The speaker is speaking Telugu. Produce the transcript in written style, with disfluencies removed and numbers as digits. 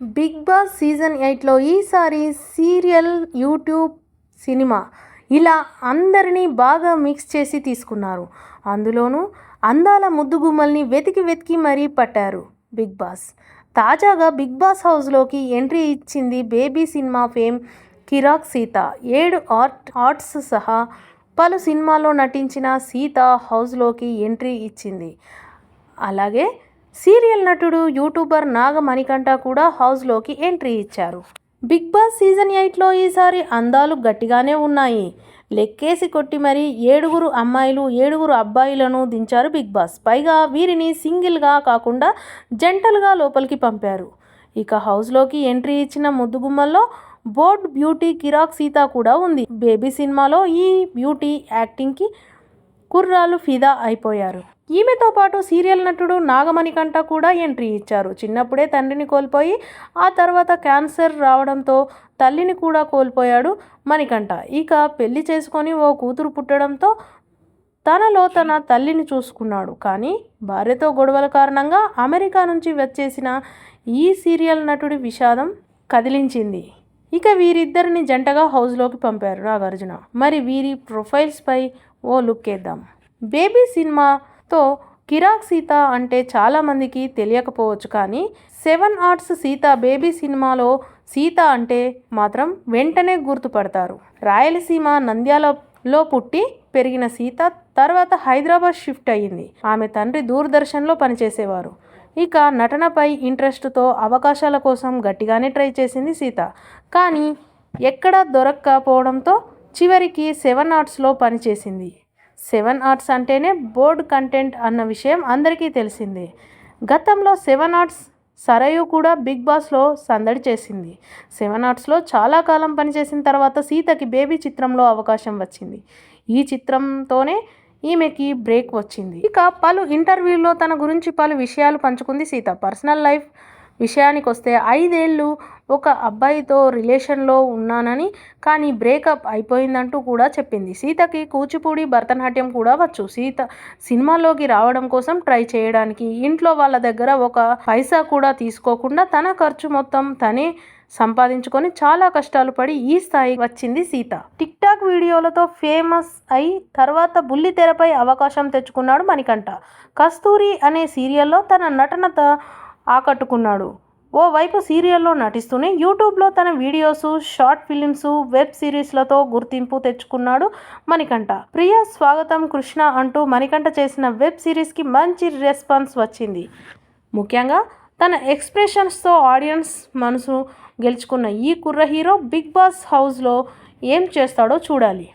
బిగ్ బాస్ సీజన్ 8లో ఈసారి సీరియల్, యూట్యూబ్, సినిమా ఇలా అందరినీ బాగా మిక్స్ చేసి తీసుకున్నారు. అందులోనూ అందాల ముద్దుగుమ్మల్ని వెతికి వెతికి మరీ పట్టారు బిగ్ బాస్. తాజాగా బిగ్ బాస్ హౌస్లోకి ఎంట్రీ ఇచ్చింది బేబీ సినిమా ఫేమ్ కిరాక్ సీత. 7 ఆర్ట్స్ సహా పలు సినిమాల్లో నటించిన సీత హౌస్లోకి ఎంట్రీ ఇచ్చింది. అలాగే సీరియల్ నటుడు, యూట్యూబర్ నాగ మణికంఠ కూడా హౌస్లోకి ఎంట్రీ ఇచ్చారు. బిగ్ బాస్ సీజన్ 8లో ఈసారి అందాలు గట్టిగానే ఉన్నాయి. లెక్కేసి కొట్టి మరీ 7 అమ్మాయిలు, 7 అబ్బాయిలను దించారు బిగ్ బాస్. పైగా వీరిని సింగిల్గా కాకుండా జంటలుగా లోపలికి పంపారు. ఇక హౌస్లోకి ఎంట్రీ ఇచ్చిన ముద్దుగుమ్మల్లో బోల్డ్ బ్యూటీ కిరాక్ సీత కూడా ఉంది. బేబీ సినిమాలో ఈ బ్యూటీ యాక్టింగ్కి కుర్రాళ్ళు ఫిదా అయిపోయారు. ఈమెతో పాటు సీరియల్ నటుడు నాగమణికంఠ కూడా ఎంట్రీ ఇచ్చారు. చిన్నప్పుడే తండ్రిని కోల్పోయి ఆ తర్వాత క్యాన్సర్ రావడంతో తల్లిని కూడా కోల్పోయాడు మణికంఠ. ఇక పెళ్లి చేసుకొని ఓ కూతురు పుట్టడంతో తన తల్లిని చూసుకున్నాడు. కానీ భార్యతో గొడవల కారణంగా అమెరికా నుంచి వచ్చేసిన ఈ సీరియల్ నటుడి విషాదం కదిలించింది. ఇక వీరిద్దరిని జంటగా హౌస్లోకి పంపారు నాగార్జున. మరి వీరి ప్రొఫైల్స్పై ఓ లుక్ వేద్దాం. బేబీ సినిమాతో కిరాక్ సీత అంటే చాలామందికి తెలియకపోవచ్చు, కానీ 7 ఆర్ట్స్ సీత బేబీ సినిమాలో సీత అంటే మాత్రం వెంటనే గుర్తుపడతారు. రాయలసీమ నంద్యాలలో పుట్టి పెరిగిన సీత తర్వాత హైదరాబాద్ షిఫ్ట్ అయ్యింది. ఆమె తండ్రి దూరదర్శన్లో పనిచేసేవారు. ఇక నటనపై ఇంట్రెస్ట్తో అవకాశాల కోసం గట్టిగానే ట్రై చేసింది సీత. కానీ ఎక్కడా దొరక్కపోవడంతో చివరికి 7 ఆర్ట్స్లో పనిచేసింది. 7 ఆర్ట్స్ అంటేనే బోల్డ్ కంటెంట్ అన్న విషయం అందరికీ తెలిసిందే. గతంలో 7 ఆర్ట్స్ సరయు కూడా బిగ్ బాస్లో సందడి చేసింది. 7 ఆర్ట్స్లో చాలా కాలం పనిచేసిన తర్వాత సీతకి బేబీ చిత్రంలో అవకాశం వచ్చింది. ఈ చిత్రంతోనే ఈమెకి బ్రేక్ వచ్చింది. ఇక పలు ఇంటర్వ్యూల్లో తన గురించి పలు విషయాలు పంచుకుంది సీత. పర్సనల్ లైఫ్ విషయానికి వస్తే 5 ఏళ్ళు ఒక అబ్బాయితో రిలేషన్లో ఉన్నానని, కానీ బ్రేకప్ అయిపోయిందంటూ కూడా చెప్పింది. సీతకి కూచిపూడి, భరతనాట్యం కూడా వచ్చు. సీత సినిమాల్లోకి రావడం కోసం ట్రై చేయడానికి ఇంట్లో వాళ్ళ దగ్గర ఒక పైసా కూడా తీసుకోకుండా తన ఖర్చు మొత్తం తనే సంపాదించుకొని చాలా కష్టాలు పడి ఈ స్థాయికి వచ్చింది సీత. టిక్ టాక్ వీడియోలతో ఫేమస్ అయి తర్వాత బుల్లితెరపై అవకాశం తెచ్చుకున్నాడు మణికంఠ. కస్తూరి అనే సీరియల్లో తన నటనతో ఆకట్టుకున్నాడు. ఓవైపు సీరియల్లో నటిస్తూనే యూట్యూబ్లో తన వీడియోస్, షార్ట్ ఫిలిమ్స్, వెబ్ సిరీస్లతో గుర్తింపు తెచ్చుకున్నాడు మణికంఠ. ప్రియ స్వాగతం కృష్ణ అంటూ మణికంఠ చేసిన వెబ్ సిరీస్కి మంచి రెస్పాన్స్ వచ్చింది. ముఖ్యంగా తన ఎక్స్ప్రెషన్స్తో ఆడియన్స్ మనసు గెలుచుకున్న ఈ కుర్ర హీరో బిగ్ బాస్ హౌస్లో ఏం చేస్తాడో చూడాలి.